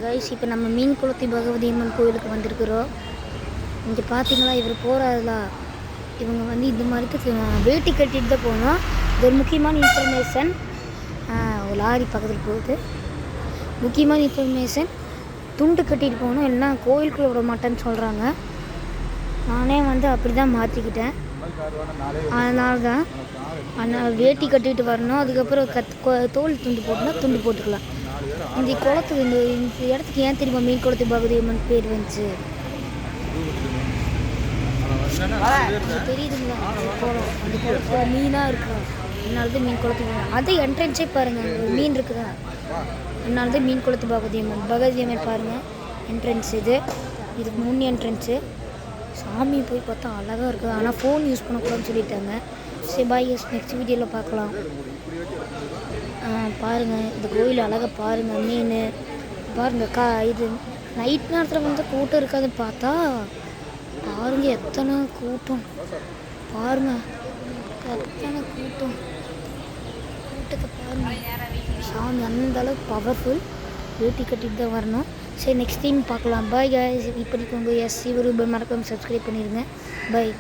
Guys, இப்போ நம்ம மீன் குளத்தி பகவதி அம்மன் கோயிலுக்கு வந்திருக்கிறோம். இங்கே பார்த்தீங்களா, இவர் போகிறாருல, இவங்க வந்து இந்த மாதிரி வேட்டி கட்டிட்டு தான் போகணும். இது ஒரு முக்கியமான இன்ஃபர்மேஷன். ஒரு லாரி பக்கத்தில் போகுது. முக்கியமான இன்ஃபர்மேஷன், துண்டு கட்டிட்டு போகணும், இல்லைன்னா கோயிலுக்குள்ளே விட மாட்டேன்னு சொல்கிறாங்க. நானே வந்து அப்படி தான் மாற்றிக்கிட்டேன். அதனால் வேட்டி கட்டிட்டு வரணும். அதுக்கப்புறம் தோல் துண்டு போட்டுனா துண்டு போட்டுக்கலாம். இந்த குளத்துக்கு இந்த இடத்துக்கு ஏன் தெரியுமா மீன் குளத்து பகவதி அம்மன் பேர் வந்துச்சு? தெரியுதுங்களா? குளம், அந்த குளத்துல மீனாக இருக்கா, அதனாலதான் மீன் குளத்து. அதே என்ட்ரன்ஸே பாருங்கள், மீன் இருக்குதா, அதனாலதான் மீன் குளத்து பகவதி அம்மன் பாருங்கள். என்ட்ரன்ஸ் இதுக்கு முன் என்ட்ரன்ஸு. சாமி போய் பார்த்தா அழகாக இருக்குது. ஆனால் ஃபோன் யூஸ் பண்ணக்கூடாதுன்னு சொல்லிட்டாங்க. சரி, பாய், நெக்ஸ்ட் வீடியோவில் பார்க்கலாம். பாருங்கள், இந்த கோயில் அழகாக பாருங்கள். மீன் பாருங்கள். இது நைட் நேரத்தில் வந்து கூட்டம் இருக்காதுன்னு பார்த்தா பாருங்கள் எத்தனை கூட்டம். பாருங்கள் எத்தனை கூட்டத்தை பாருங்கள். சாமி அந்தளவுக்கு பவர்ஃபுல். வேட்டி கட்டிட்டு தான் வரணும். சரி, நெக்ஸ்ட் டைம் பார்க்கலாம். Bye guys. இப்படிக்கோங்க. இவர் மறக்காமல் சப்ஸ்கிரைப் பண்ணிடுங்க. பாய்.